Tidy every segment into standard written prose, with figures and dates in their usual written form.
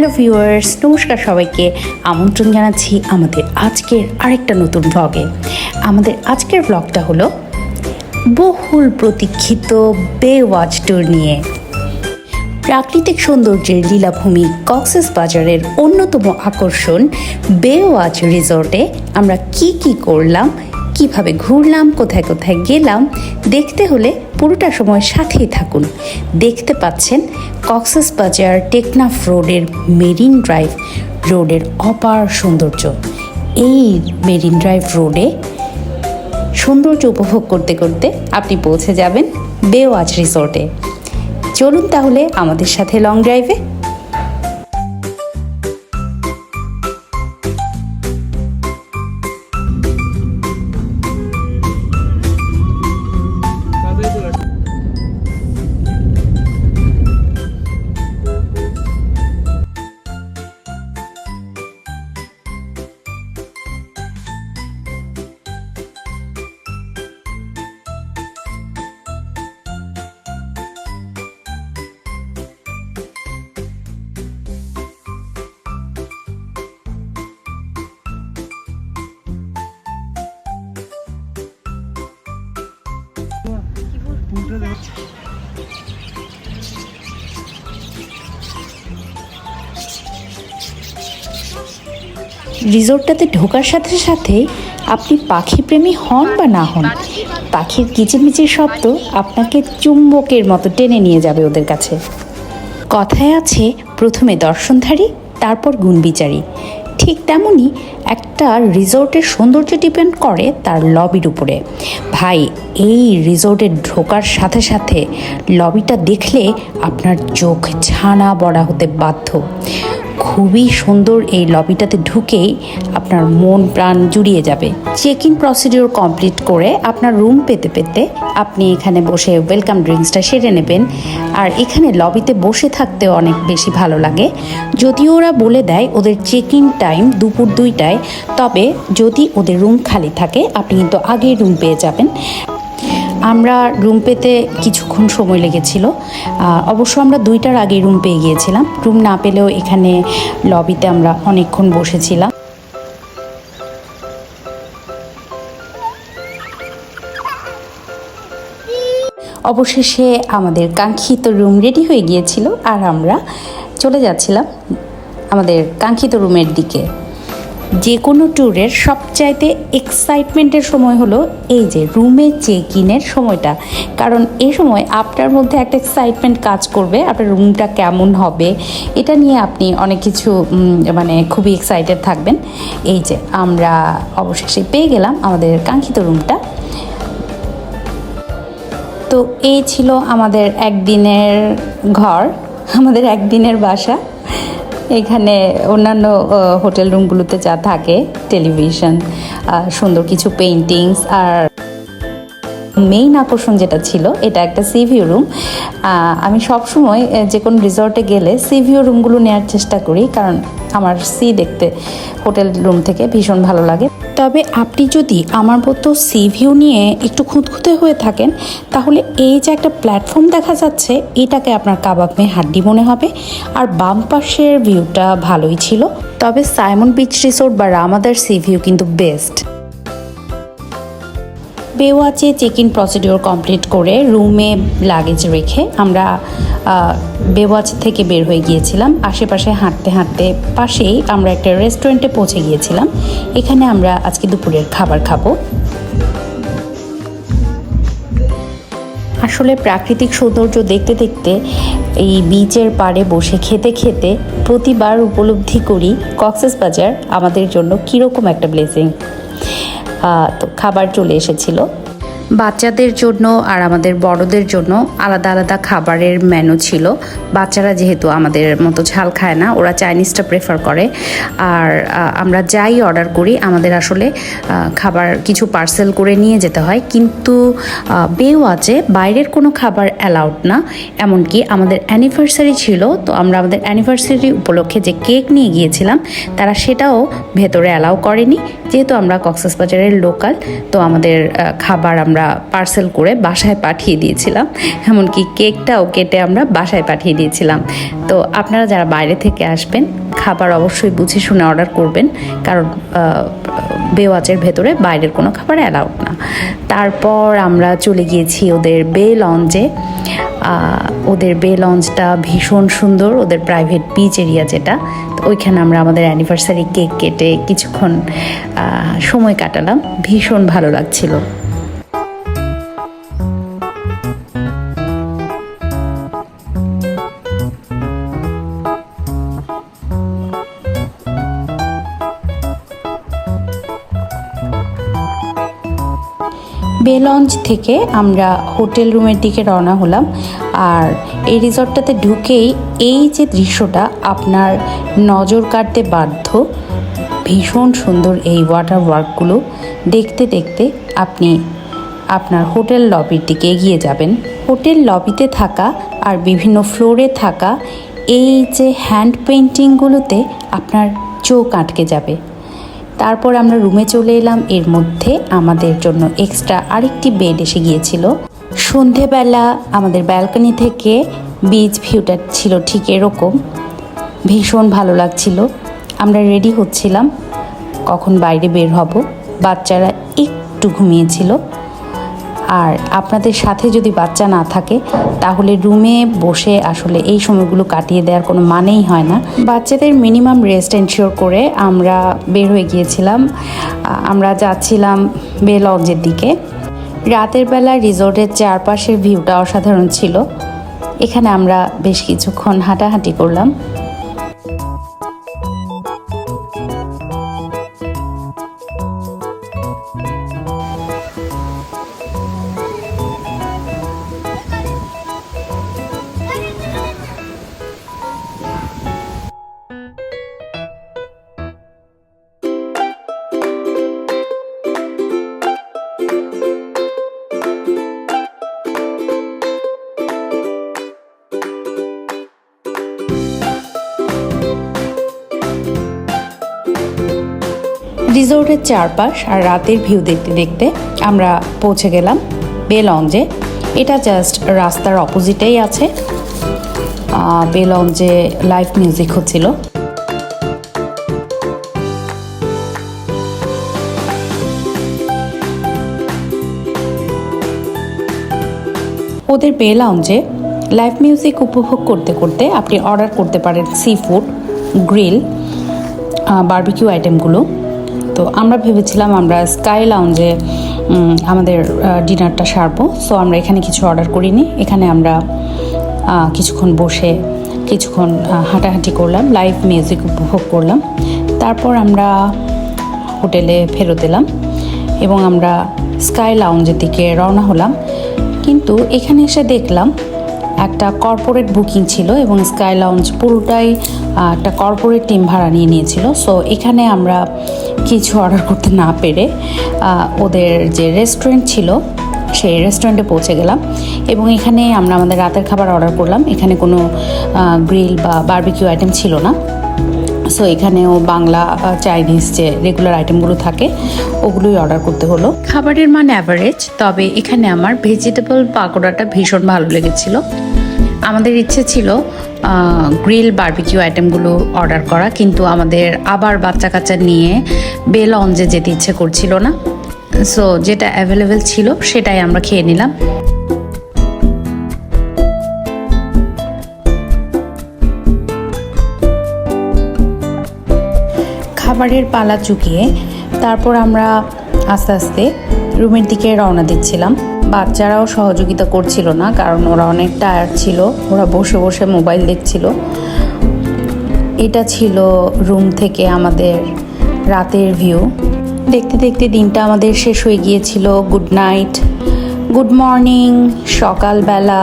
Hello viewers, নমস্কার সবাইকে। আমন্ত্রণ জানাচ্ছি আমাদের আজকের আরেকটা নতুন ব্লগে। আমাদের আজকের ব্লগটা হলো বহুল প্রতীক্ষিত বেওয়াচ ট্যুর নিয়ে। প্রাকৃতিক সৌন্দর্যের লীলাভূমি কক্সবাজারের অন্যতম আকর্ষণ বেওয়াচ রিসোর্টে আমরা কি করলাম, কিভাবে ঘুরলাম, কোথায় কোথায় গেলাম দেখতে হলে পুরোটা সময় সাথেই থাকুন। দেখতে পাচ্ছেন কক্সবাজার টেকনাফ রোডের মেরিন ড্রাইভ রোডের অপার সৌন্দর্য। এই মেরিন ড্রাইভ রোডে সৌন্দর্য উপভোগ করতে করতে আপনি পৌঁছে যাবেন বেওয়াচ রিসোর্টে। চলুন তাহলে আমাদের সাথে লং ড্রাইভে। রিসোর্টটাতে ঢোকার সাথে সাথে আপনি পাখি প্রেমী হন বা না হন, পাখির কিচিরমিচির শব্দ আপনাকে চুম্বকের মতো টেনে নিয়ে যাবে ওদের কাছে। কথায় আছে, প্রথমে দর্শনধারী তারপর গুণবিচারী। ঠিক তেমনই একটা রিসোর্টের সৌন্দর্য ডিপেন্ড করে তার লবির উপরে। ভাই, এই রিসোর্টে ঢোকার সাথে সাথে লবিটা দেখলে আপনার চোখ ছানা বড়া হতে বাধ্য। খুবই সুন্দর এই লবিটাতে ঢুকেই আপনার মন প্রাণ জুড়িয়ে যাবে। চেক ইন প্রসিডিওর কমপ্লিট করে আপনার রুম পেতে পেতে আপনি এখানে বসে ওয়েলকাম ড্রিঙ্কসটা সেরে নেবেন। আর এখানে লবিতে বসে থাকতেও অনেক বেশি ভালো লাগে। যদিও ওরা বলে দেয় ওদের চেক ইন টাইম দুপুর 2টায়, তবে যদি ওদের রুম খালি থাকে আপনি কিন্তু আগেই রুম পেয়ে যাবেন। আমরা রুম পেতে কিছুক্ষণ সময় লেগেছিল, অবশ্য আমরা 2টার আগে রুম পেয়ে গিয়েছিলাম। রুম না পেলেও এখানে লবিতে আমরা অনেকক্ষণ বসেছিলাম। অবশেষে আমাদের কাঙ্ক্ষিত রুম রেডি হয়ে গিয়েছিল আর আমরা চলে যাচ্ছিলাম আমাদের কাঙ্ক্ষিত রুমের দিকে। যে কোনো ট্যুরের সবচাইতে এক্সাইটমেন্টের সময় হলো এই যে রুমে চেক ইনের সময়টা, কারণ এই সময় আপনার মধ্যে একটা এক্সাইটমেন্ট কাজ করবে আপনার রুমটা কেমন হবে এটা নিয়ে আপনি অনেক কিছু খুবই এক্সাইটেড থাকবেন। এই যে আমরা অবশেষে পেয়ে গেলাম আমাদের কাঙ্ক্ষিত রুমটা। তো এই ছিল আমাদের একদিনের ঘর, আমাদের একদিনের বাসা। এখানে অন্যান্য হোটেল রুমগুলোতে যা থাকে, টেলিভিশন, সুন্দর কিছু পেইন্টিংস, আর মেইন আকর্ষণ যেটা ছিল এটা একটা সিভিউ রুম। আমি সবসময় যে কোনো রিসর্টে গেলে সিভিউ রুমগুলো নেওয়ার চেষ্টা করি, কারণ আমার দেখতে হোটেল রুম থেকে ভীষণ ভালো লাগে। তবে আপনি যদি আমার মতো সিভিউ নিয়ে একটু খুঁতখুঁতে হয়ে থাকেন তাহলে এই যে একটা প্ল্যাটফর্ম দেখা যাচ্ছে এটাকে আপনার কাবাব মে হাড্ডি মনে হবে। আর বাম পাশের ভিউটা ভালোই ছিল, তবে সাইমন বিচ রিসোর্ট বা রামাদার সিভিউ কিন্তু বেস্ট। বেওয়াচে চেক ইন প্রসিডিওর কমপ্লিট করে রুমে লাগেজ রেখে আমরা বেওয়াচ থেকে বের হয়ে গিয়েছিলাম। আশেপাশে হাঁটতে হাঁটতে পাশেই আমরা একটা রেস্টুরেন্টে পৌঁছে গিয়েছিলাম। এখানে আমরা আজকে দুপুরের খাবার খাবো। আসলে প্রাকৃতিক সৌন্দর্য দেখতে দেখতে এই বিচের পাড়ে বসে খেতে খেতে প্রতিবার উপলব্ধি করি কক্সবাজার আমাদের জন্য কীরকম একটা ব্লেসিং। তো খাবার চলে এসেছিল বাচ্চাদের জন্য আর আমাদের বড়দের জন্য আলাদা আলাদা খাবারের মেনু ছিল। বাচ্চারা যেহেতু আমাদের মতো ঝাল খায় না, ওরা চাইনিজটা প্রেফার করে। আর আমরা যাই অর্ডার করি আমাদের আসলে খাবার কিছু পার্সেল করে নিয়ে যেতে হয়, কিন্তু বেওয়াচে বাইরের কোনো খাবার অ্যালাউড না। এমনকি আমাদের অ্যানিভার্সারি ছিল, তো আমরা আমাদের অ্যানিভার্সারি উপলক্ষে যে কেক নিয়ে গিয়েছিলাম তারা সেটাও ভেতরে অ্যালাউ করেনি। যেহেতু আমরা কক্সবাজারের লোকাল, তো আমাদের খাবার আমরা পার্সেল করে বাসায় পাঠিয়ে দিয়েছিলাম, এমনকি কেকটাও কেটে আমরা বাসায় পাঠিয়ে দিয়েছিলাম। তো আপনারা যারা বাইরে থেকে আসবেন, খাবার অবশ্যই বুঝে শুনে অর্ডার করবেন, কারণ বেওয়াচের ভেতরে বাইরের কোনো খাবার অ্যালাউড না। তারপর আমরা চলে গিয়েছি ওদের বে লঞ্জে। ওদের বে লঞ্চটা ভীষণ সুন্দর, ওদের প্রাইভেট বিচ এরিয়া যেটা। তো ওইখানে আমরা আমাদের অ্যানিভার্সারি কেক কেটে কিছুক্ষণ সময় কাটালাম, ভীষণ ভালো লাগছিল। বে লঞ্চ থেকে আমরা হোটেল রুমের দিকে রওনা হলাম। আর এই রিসর্টটাতে ঢুকেই এই যে দৃশ্যটা আপনার নজর কাটতে বাধ্য, ভীষণ সুন্দর এই ওয়াটার ওয়ার্কগুলো দেখতে দেখতে আপনি আপনার হোটেল লবির দিকে এগিয়ে যাবেন। হোটেল লবিতে থাকা আর বিভিন্ন ফ্লোরে থাকা এই যে হ্যান্ড পেইন্টিংগুলোতে আপনার চোখ আটকে যাবে। তারপর আমরা রুমে চলে এলাম। এর মধ্যে আমাদের জন্য এক্সট্রা আরেকটি বেড এসে গিয়েছিল। সন্ধেবেলা আমাদের ব্যালকনি থেকে বিচ ভিউটা ছিল ঠিক এরকম, ভীষণ ভালো লাগছিল। আমরা রেডি হচ্ছিলাম কখন বাইরে বের হব। বাচ্চারা একটু ঘুমিয়েছিল। আর আপনাদের সাথে যদি বাচ্চা না থাকে তাহলে রুমে বসে আসলে এই সময়গুলো কাটিয়ে দেওয়ার কোনো মানেই হয় না। বাচ্চাদের মিনিমাম রেস্ট এনশিওর করে আমরা বের হয়ে গিয়েছিলাম। আমরা যাচ্ছিলাম বে লঞ্জের দিকে। রাতের বেলা রিসোর্টের চারপাশের ভিউটা অসাধারণ ছিল। এখানে আমরা বেশ কিছুক্ষণ হাঁটাহাঁটি করলাম। রিসোর্টের চারপাশ আর রাতের ভিউ দেখতে দেখতে আমরা পৌঁছে গেলাম বে লঞ্জে। এটা জাস্ট রাস্তার অপোজিটেই আছে। বে লঞ্জে লাইভ মিউজিক হচ্ছিল। ওদের বে লঞ্জে লাইভ মিউজিক উপভোগ করতে করতে আপনি অর্ডার করতে পারেন সি ফুড, গ্রিল, বারবিকিউ আইটেমগুলো। তো আমরা ভেবেছিলাম আমরা স্কাই লাউঞ্জে আমাদের ডিনারটা সারবো। সো আমরা এখানে কিছু অর্ডার করিনি। এখানে আমরা কিছুক্ষণ বসে কিছুক্ষণ হাঁটাহাঁটি করলাম, লাইভ মিউজিক উপভোগ করলাম। তারপর আমরা হোটেলে ফেরত এলাম এবং আমরা স্কাই লাউঞ্জের দিকে রওনা হলাম। কিন্তু এখানে এসে দেখলাম একটা কর্পোরেট বুকিং ছিল এবং স্কাই লাউঞ্জ পুরোটাই একটা কর্পোরেট টিম ভাড়া নিয়ে নিয়েছিল। সো এখানে আমরা কিছু অর্ডার করতে না পেরে ওদের যে রেস্টুরেন্ট ছিল সেই রেস্টুরেন্টে পৌঁছে গেলাম এবং এখানে আমরা আমাদের রাতের খাবার অর্ডার করলাম। এখানে কোনো গ্রিল বা বারবিকিউ আইটেম ছিল না। সো এখানেও বাংলা, চাইনিজ যে রেগুলার আইটেমগুলো থাকে ওগুলোই অর্ডার করতে হলো। খাবারের মান অ্যাভারেজ, তবে এখানে আমার ভেজিটেবল পাকোড়াটা ভীষণ ভালো লেগেছিল। আমাদের ইচ্ছে ছিল গ্রিল বারবিকিউ আইটেমগুলো অর্ডার করা, কিন্তু আমাদের আবার বাচ্চা কাচ্চা নিয়ে বে লঞ্জে যেতে ইচ্ছে করছিল না। সো যেটা অ্যাভেলেবেল ছিল সেটাই আমরা খেয়ে নিলাম। খাবারের পালা চুকিয়ে তারপর আমরা আস্তে আস্তে রুমের দিকে রওনা দিচ্ছিলাম। বাচ্চারাও সহযোগিতা করছিল না, কারণ ওরা অনেক টায়ার্ড ছিল। ওরা বসে বসে মোবাইল দেখছিল। এটা ছিল রুম থেকে আমাদের রাতের ভিউ। দেখতে দেখতে দিনটা আমাদের শেষ হয়ে গিয়েছিল। Good night, good morning. সকালবেলা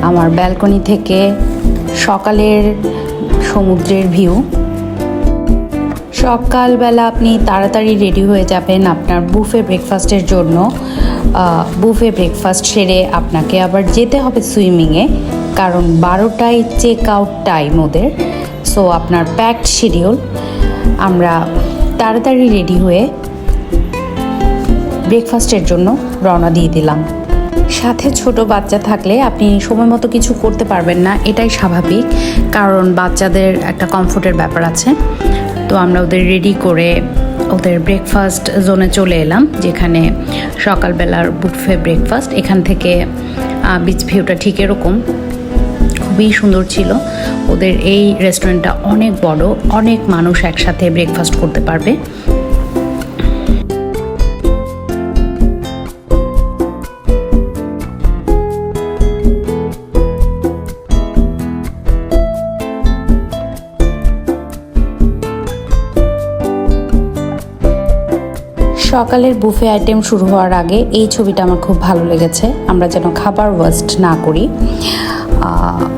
আমার ব্যালকনি থেকে সকালের সমুদ্রের ভিউ। সকালবেলা আপনি তাড়াতাড়ি রেডি হয়ে যাবেন আপনার বুফে ব্রেকফাস্টের জন্য। বুফে ব্রেকফাস্ট সেরে আপনাকে আবার যেতে হবে সুইমিংয়ে, কারণ 12টায় চেক আউট টাইম ওদের। সো আপনার প্যাকড শিডিউল। আমরা তাড়াতাড়ি রেডি হয়ে ব্রেকফাস্টের জন্য রওনা দিয়ে দিলাম। সাথে ছোট বাচ্চা থাকলে আপনি সময় মতো কিছু করতে পারবেন না, এটাই স্বাভাবিক, কারণ বাচ্চাদের একটা কমফোর্টের ব্যাপার আছে। তো আমরা ওদের রেডি করে ওদের ব্রেকফাস্ট জোনে চলে এলাম, যেখানে সকালবেলার বুফে ব্রেকফাস্ট। এখান থেকে বিচ ভিউটা ঠিক এরকম, খুবই সুন্দর ছিল। ওদের এই রেস্টুরেন্টটা অনেক বড়, অনেক মানুষ একসাথে ব্রেকফাস্ট করতে পারবে। সকালের বুফে আইটেম শুরু হওয়ার আগে এই ছবিটা আমার খুব ভালো লেগেছে। আমরা যেন খাবার ওয়েস্ট না করি।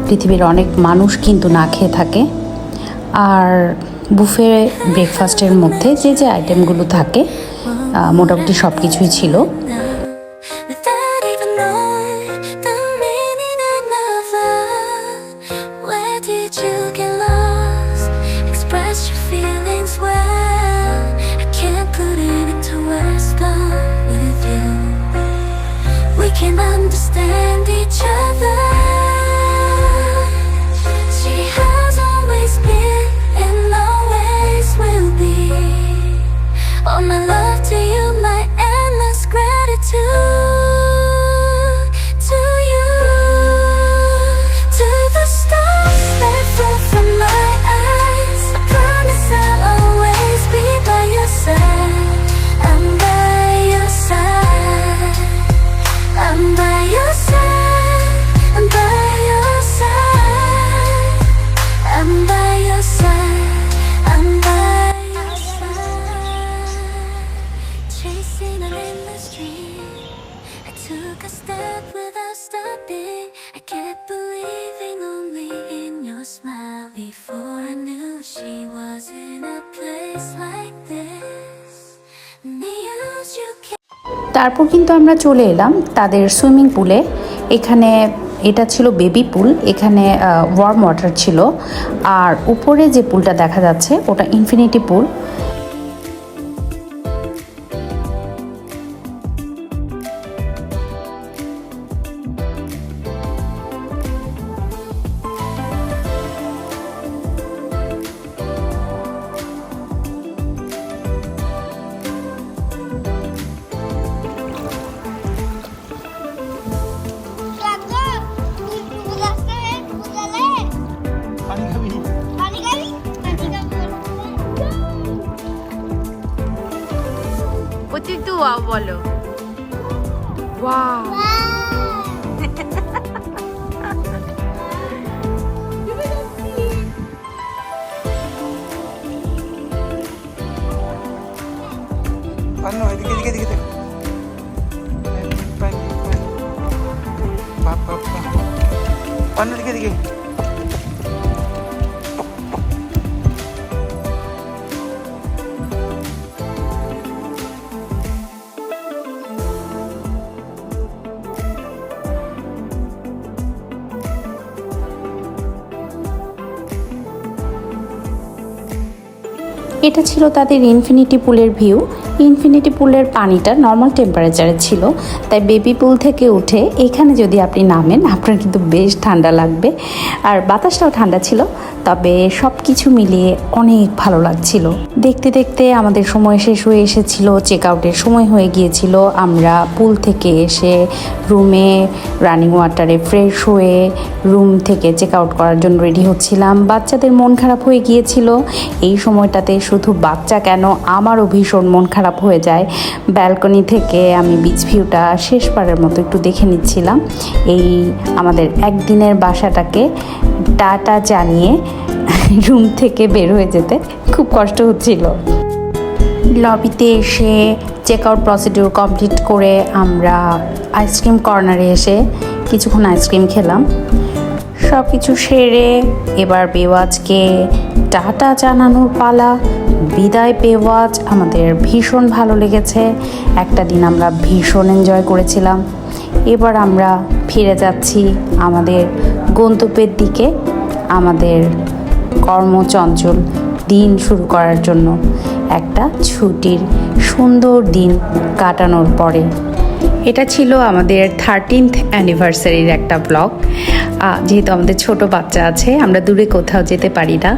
পৃথিবীর অনেক মানুষ কিন্তু না খেয়ে থাকে। আর বুফে ব্রেকফাস্টের মধ্যে যে যে আইটেমগুলো থাকে মোটামুটি সব কিছুই ছিল। Can understand each other. She has always been and always will be. All my love to you, my endless gratitude to you. To the stars that fall from my eyes, I promise I'll always be by your side. I'm by your side. I'm by your side, I'm by your side, I'm by your side, I'm by your side. Chasing an endless dream, I took a step without stopping. I kept believing only in your smile. Before I knew she was in a place like this. News you can. তারপর কিন্তু আমরা চলে এলাম তাদের swimming পুলে। এখানে এটা ছিল বেবি পুল, এখানে ওয়ার্ম ওয়াটার ছিল। আর উপরে যে পুলটা দেখা যাচ্ছে ওটা ইনফিনিটি পুল। তুই ওয়াও বলো, ওয়াও। পান্নু এদিকে এদিকে এদিকে দেখ, বাপ বাপ পান্নু এদিকে এদিকে। এটা ছিল তাদের ইনফিনিটি পুলের ভিউ। ইনফিনিটি পুলের পানিটা নর্মাল টেম্পারেচারে ছিল, তাই বেবি পুল থেকে উঠে এখানে যদি আপনি নামেন আপনার কিন্তু বেশ ঠান্ডা লাগবে। আর বাতাসটাও ঠান্ডা ছিল, তবে সব কিছু মিলিয়ে অনেক ভালো লাগছিল। দেখতে দেখতে আমাদের সময় শেষ হয়ে এসেছিল, চেক আউটের সময় হয়ে গিয়েছিল। আমরা পুল থেকে এসে রুমে রানিং ওয়াটারে ফ্রেশ হয়ে রুম থেকে চেক আউট করার জন্য রেডি হচ্ছিলাম। বাচ্চাদের মন খারাপ হয়ে গিয়েছিল। এই সময়টাতে শুধু বাচ্চা কেন, আমারও ভীষণ মন খারাপ হয়ে যায়। ব্যালকনি থেকে আমি বিচ ভিউটা শেষবারের মতো একটু দেখে নিচ্ছিলাম। এই আমাদের একদিনের বাসাটাকে টাটা জানিয়ে রুম থেকে বের হয়ে যেতে খুব কষ্ট হচ্ছিল। লবিতে এসে চেক আউট প্রসিডিউর কমপ্লিট করে আমরা আইসক্রিম কর্নারে এসে কিছুক্ষণ আইসক্রিম খেলাম। সব কিছু সেরে এবার বেওয়াজকে টাটা জানানোর পালা। বিদায় বেওয়াজ, আমাদের ভীষণ ভালো লেগেছে। একটা দিন আমরা ভীষণ এনজয় করেছিলাম। এবার আমরা ফিরে যাচ্ছি আমাদের গন্তব্যের দিকে, আমাদের কর্মচঞ্চল দিন শুরু করার জন্য। একটা ছুটির সুন্দর দিন কাটানোর পরে। এটা ছিল আমাদের 13th অ্যানিভার্সারির একটা ব্লগ। যেহেতু আমাদের ছোট বাচ্চা আছে, আমরা দূরে কোথাও যেতে পারি না,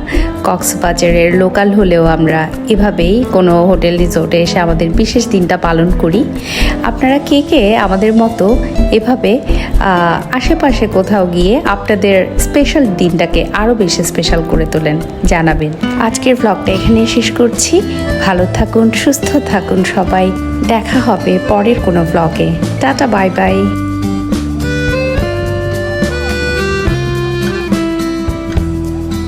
কক্সবাজারের লোকাল হলেও আমরা এভাবেই কোনো হোটেল রিসোর্টে এসে আমাদের বিশেষ দিনটা পালন করি। আপনারা কে কে আমাদের মতো এভাবে আশেপাশে কোথাও গিয়ে আপনাদের স্পেশাল দিনটাকে আরও বেশি স্পেশাল করে তোলেন জানাবেন। আজকের ব্লগটা এখানে শেষ করছি। ভালো থাকুন, সুস্থ থাকুন সবাই। দেখা হবে পরের কোনো ব্লগে। Tata, bye bye.